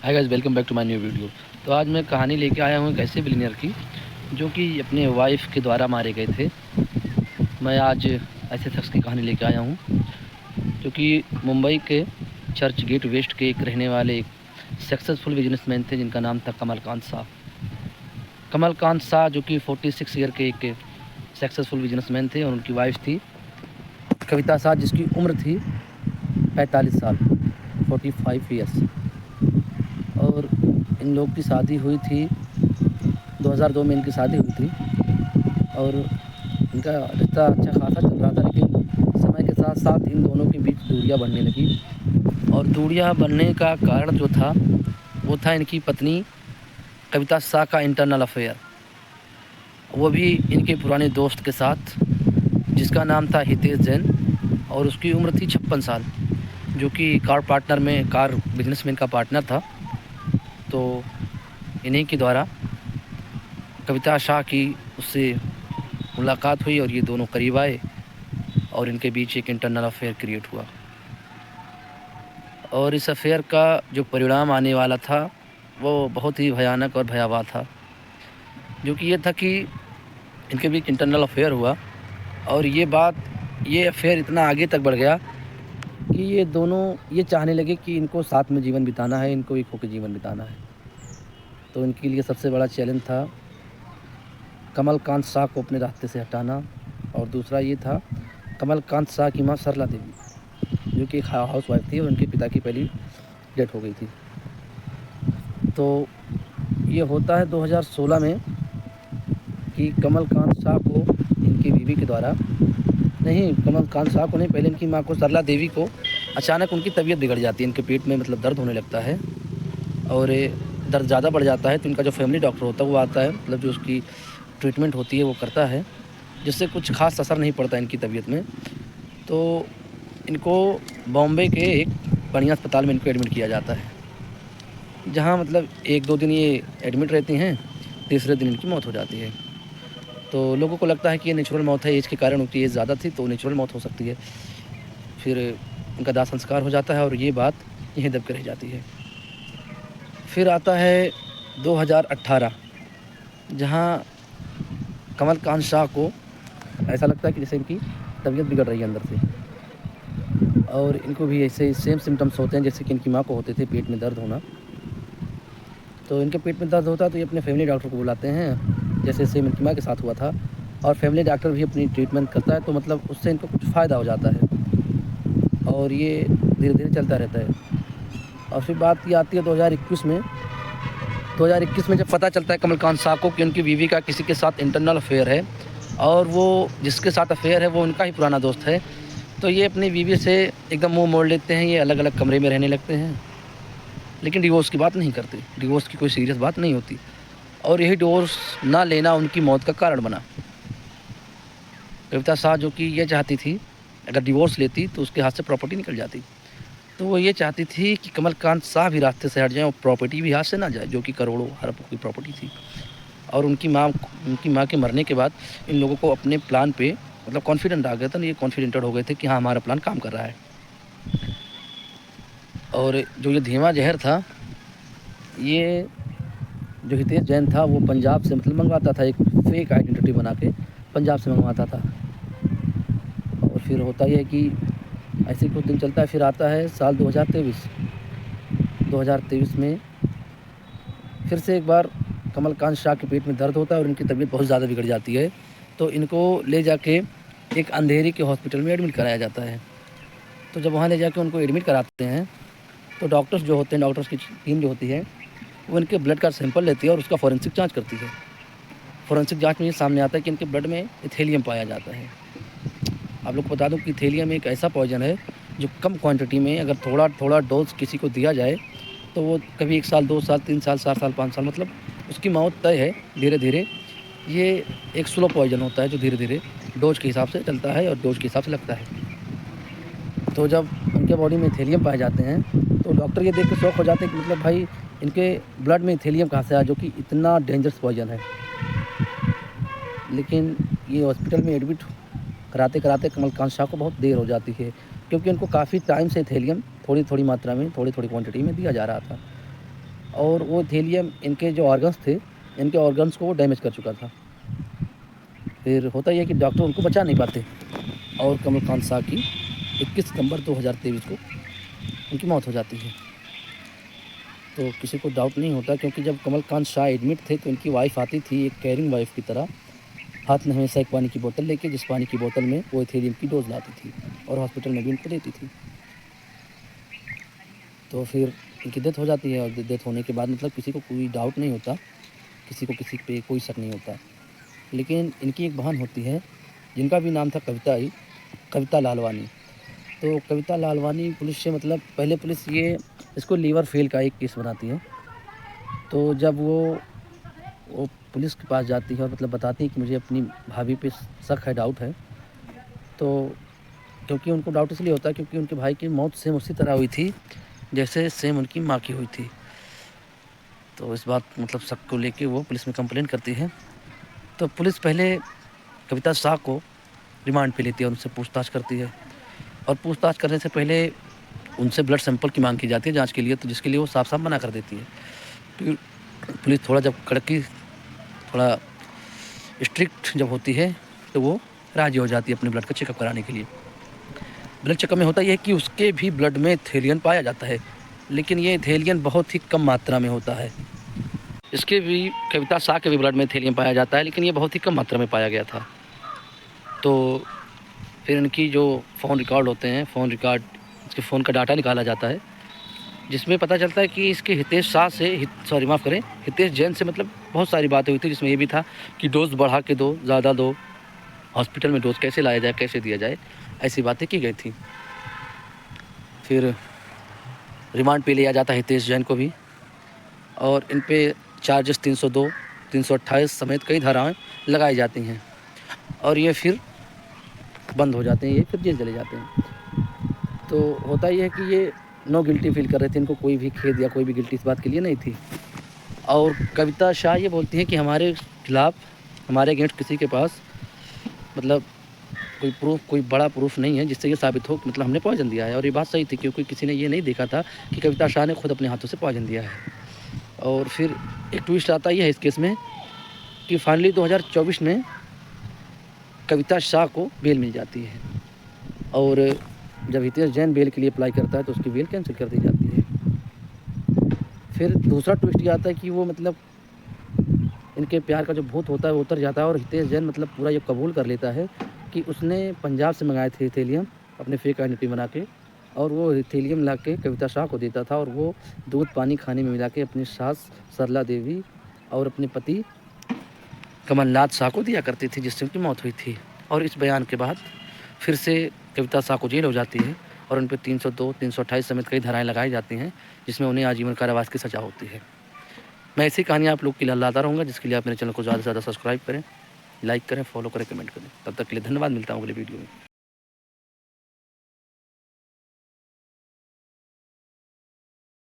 Hi guys, welcome back to my new video. तो आज मैं कहानी लेके आया हूँ एक ऐसे बिलियनर की जो कि अपने वाइफ के द्वारा मारे गए थे। मैं आज ऐसे शख्स की कहानी लेके आया हूँ जो कि मुंबई के चर्च गेट वेस्ट के एक रहने वाले एक सक्सेसफुल बिजनेसमैन थे जिनका नाम था कमलकांत शाह। कमलकांत शाह जो कि 46 ईयर के एक सक्सेसफुल बिजनेसमैन थे और उनकी वाइफ थी कविता शाह जिसकी उम्र थी 45 साल 45 ईयर्स। और इन लोग की शादी हुई थी 2002 में इनकी शादी हुई थी और इनका रिश्ता अच्छा खासा चल रहा था, लेकिन समय के साथ साथ इन दोनों के बीच दूरियां बढ़ने लगी। और दूरियां बढ़ने का कारण जो था वो था इनकी पत्नी कविता शाह का इंटरनल अफेयर, वो भी इनके पुराने दोस्त के साथ जिसका नाम था हितेश जैन और उसकी उम्र थी 56 साल, जो कि कार बिजनेसमैन का पार्टनर था। तो इन्हीं के द्वारा कविता शाह की उससे मुलाकात हुई और ये दोनों करीब आए और इनके बीच एक इंटरनल अफेयर क्रिएट हुआ। और इस अफेयर का जो परिणाम आने वाला था वो बहुत ही भयानक और भयावह था, जो कि ये था कि इनके बीच इंटरनल अफेयर हुआ और ये अफेयर इतना आगे तक बढ़ गया कि ये दोनों ये चाहने लगे कि इनको साथ में जीवन बिताना है, इनको एक होकर जीवन बिताना है। तो इनके लिए सबसे बड़ा चैलेंज था कमलकांत शाह को अपने रास्ते से हटाना, और दूसरा ये था कमलकांत शाह की माँ सरला देवी जो कि एक हाउस वाइफ थी और उनके पिता की पहली डेथ हो गई थी। तो ये होता है 2016 में कि कमलकांत शाह को इनकी बीवी के द्वारा कमलकांत शाह को नहीं, पहले इनकी माँ को सरला देवी को अचानक उनकी तबीयत बिगड़ जाती है, इनके पेट में मतलब दर्द होने लगता है और दर्द ज़्यादा बढ़ जाता है। तो इनका जो फैमिली डॉक्टर होता है वो आता है, मतलब जो उसकी ट्रीटमेंट होती है वो करता है, जिससे कुछ खास असर नहीं पड़ता इनकी तबीयत में। तो इनको बॉम्बे के एक बढ़िया अस्पताल में इनको एडमिट किया जाता है, जहाँ मतलब 1-2 दिन ये एडमिट रहती हैं, तीसरे दिन इनकी मौत हो जाती है। तो लोगों को लगता है कि ये नेचुरल मौत है, एज के कारण उनकी एज ज़्यादा थी तो नेचुरल मौत हो सकती है। फिर इनका दाह संस्कार हो जाता है और ये बात यहीं दब कर रह जाती है। फिर आता है 2018, जहाँ कमलकांत शाह को ऐसा लगता है कि जैसे इनकी तबीयत बिगड़ रही है अंदर से, और इनको भी ऐसे सेम सिम्टम्स होते हैं जैसे कि इनकी माँ को होते थे, पेट में दर्द होना। तो इनके पेट में दर्द होता है तो ये अपने फैमिली डॉक्टर को बुलाते हैं, जैसे सेम इनकी माँ के साथ हुआ था, और फैमिली डॉक्टर भी अपनी ट्रीटमेंट करता है। तो मतलब उससे इनको कुछ फ़ायदा हो जाता है और ये धीरे धीरे चलता रहता है। और फिर बात ये आती है 2021 में। 2021 में जब पता चलता है कमलकांत शाह को कि उनकी बीवी का किसी के साथ इंटरनल अफेयर है और वो जिसके साथ अफेयर है वो उनका ही पुराना दोस्त है, तो ये अपनी बीवी से एकदम मुंह मोड़ लेते हैं। ये अलग अलग कमरे में रहने लगते हैं, लेकिन डिवोर्स की बात नहीं करते, डिवोर्स की कोई सीरियस बात नहीं होती। और यही डिवोर्स ना लेना उनकी मौत का कारण बना। कविता शाह जो कि ये चाहती थी अगर डिवोर्स लेती तो उसके हाथ से प्रॉपर्टी निकल जाती, तो वो ये चाहती थी कि कमलकांत शाह भी रास्ते से हट जाए और प्रॉपर्टी भी हाथ से ना जाए, जो कि करोड़ों अरबों की प्रॉपर्टी थी। और उनकी माँ के मरने के बाद इन लोगों को अपने प्लान पे मतलब कॉन्फिडेंट आ गया था, ये कॉन्फिडेंटेड हो गए थे कि हाँ हमारा प्लान काम कर रहा है। और जो ये धीमा जहर था, ये जो हितेश जैन था वो पंजाब से मतलब मंगवाता था, एक फेक आइडेंटिटी बना के पंजाब से मंगवाता था। और फिर होता ही है कि ऐसे कुछ दिन चलता है। फिर आता है साल 2023 में फिर से एक बार कमलकांत शाह के पेट में दर्द होता है और इनकी तबीयत बहुत ज़्यादा बिगड़ जाती है। तो इनको ले जाके एक अंधेरी के हॉस्पिटल में एडमिट कराया जाता है। तो जब वहाँ ले जाके उनको एडमिट कराते हैं तो डॉक्टर्स जो होते हैं, डॉक्टर्स की टीम जो होती है वो इनके ब्लड का सैंपल लेती है और उसका फॉरेंसिक जांच करती है। फॉरेंसिक जांच में ये सामने आता है कि इनके ब्लड में इथेलियम पाया जाता है। आप लोग को बता दूं कि इथेलियम एक ऐसा पॉइजन है जो कम क्वांटिटी में अगर थोड़ा थोड़ा डोज किसी को दिया जाए तो वो कभी 1 साल, 2 साल, 3 साल, 7 साल, 5 साल मतलब उसकी मौत तय है धीरे धीरे। ये एक स्लो पॉइजन होता है जो धीरे धीरे डोज के हिसाब से चलता है और डोज के हिसाब से लगता है। तो जब उनके बॉडी में इथेलियम पाए जाते हैं तो डॉक्टर ये देख के शॉक हो जाते हैं कि मतलब भाई इनके ब्लड में इथेलियम कहाँ से आया, जो कि इतना डेंजरस पॉइजन है। लेकिन ये हॉस्पिटल में एडमिट कराते कराते कमलकांत शाह को बहुत देर हो जाती है, क्योंकि उनको काफ़ी टाइम से इथेलियम थोड़ी थोड़ी मात्रा में, थोड़ी थोड़ी क्वांटिटी में दिया जा रहा था। और वो थैलियम इनके जो ऑर्गन्स थे, इनके ऑर्गन्स को वो डैमेज कर चुका था। फिर होता ये है कि डॉक्टर उनको बचा नहीं पाते और कमलकांत शाह की 21 सितंबर 2023 को उनकी मौत हो जाती है। तो किसी को डाउट नहीं होता, क्योंकि जब कमलकांत शाह एडमिट थे तो उनकी वाइफ आती थी एक केयरिंग वाइफ की तरह, हाथ में हमेशा एक पानी की बोतल लेके, जिस पानी की बोतल में वो एथेरियम की डोज लाती थी और हॉस्पिटल में भी उनको देती थी। तो फिर इनकी डेथ हो जाती है और डेथ होने के बाद मतलब किसी को कोई डाउट नहीं होता, किसी को किसी पे कोई शक नहीं होता। लेकिन इनकी एक बहन होती है जिनका भी नाम था कविता लालवानी। तो कविता लालवानी पुलिस से मतलब पहले पुलिस ये इसको लीवर फेल का एक केस बनाती है। तो जब वो पुलिस के पास जाती है और मतलब बताती है कि मुझे अपनी भाभी पे शक है, डाउट है, तो क्योंकि उनको डाउट इसलिए होता है क्योंकि उनके भाई की मौत सेम उसी तरह हुई थी जैसे सेम उनकी माँ की हुई थी। तो इस बात मतलब शक को लेके वो पुलिस में कंप्लेंट करती है। तो पुलिस पहले कविता शाह को रिमांड पे लेती है और उनसे पूछताछ करती है, और पूछताछ करने से पहले उनसे ब्लड सैंपल की मांग की जाती है जांच के लिए, तो जिसके लिए वो साफ साफ मना कर देती है। फिर पुलिस थोड़ा जब कड़की थोड़ा स्ट्रिक्ट जब होती है तो वो राजी हो जाती है अपने ब्लड का चेकअप कराने के लिए। ब्लड चेकअप में होता यह है कि उसके भी ब्लड में एथेलियन पाया जाता है, लेकिन ये एथेलियन बहुत ही कम मात्रा में होता है। इसके भी कविता शाह के भी ब्लड में एथेलियन पाया जाता है, लेकिन ये बहुत ही कम मात्रा में पाया गया था। तो फिर इनकी जो फ़ोन रिकॉर्ड होते हैं, फ़ोन रिकॉर्ड, इसके फ़ोन का डाटा निकाला जाता है, जिसमें पता चलता है कि इसके हितेश जैन से मतलब बहुत सारी बातें हुई थी, जिसमें ये भी था कि डोज़ बढ़ा के दो, ज़्यादा दो, हॉस्पिटल में डोज़ कैसे लाया जाए, कैसे दिया जाए, ऐसी बातें की गई थी। फिर रिमांड पे लिया जाता है हितेश जैन को भी, और इन पे चार्जेस 302, 328 समेत कई धाराएँ लगाई जाती हैं, और ये फिर बंद हो जाते हैं, ये फिर जेल चले जाते हैं। तो होता ये है कि ये नो गिल्टी फील कर रहे थे, इनको कोई भी खेद या कोई भी गिल्टी इस बात के लिए नहीं थी। और कविता शाह ये बोलती हैं कि हमारे खिलाफ़, हमारे अगेंस्ट किसी के पास मतलब कोई बड़ा प्रूफ नहीं है जिससे ये साबित हो कि मतलब हमने पॉइज़न दिया है। और ये बात सही थी, क्योंकि किसी ने ये नहीं देखा था कि कविता शाह ने खुद अपने हाथों से पॉइज़न दिया है। और फिर एक ट्विस्ट आता ही है इस केस में कि फाइनली 2024 में कविता शाह को बेल मिल जाती है, और जब हितेश जैन बेल के लिए अप्लाई करता है तो उसकी बेल कैंसिल कर दी जाती है। फिर दूसरा ट्विस्ट ये आता है कि वो मतलब इनके प्यार का जो भूत होता है वो उतर जाता है, और हितेश जैन मतलब पूरा ये कबूल कर लेता है कि उसने पंजाब से मंगाए थे इथेलियम अपने फेक आइडेंटिटी बना के, और वो इथेलियम ला के कविता शाह को देता था, और वो दूध पानी खाने में मिला के अपनी सास सरला देवी और अपने पति कमलनाथ शाह को दिया करती थी, जिससे उनकी मौत हुई थी। और इस बयान के बाद फिर से कविता शाह को जेल हो जाती है, और उन पर 302, 328 समेत कई धाराएँ लगाई जाती हैं, जिसमें उन्हें आजीवन कारावास की सज़ा होती है। मैं ऐसी कहानियाँ आप लोग के लिए लाता रहूँगा, जिसके लिए आप मेरे चैनल को ज़्यादा से ज़्यादा सब्सक्राइब करें, लाइक करें, फॉलो करें, कमेंट करें। तब तक के लिए धन्यवाद, मिलता हूँ अगले वीडियो में।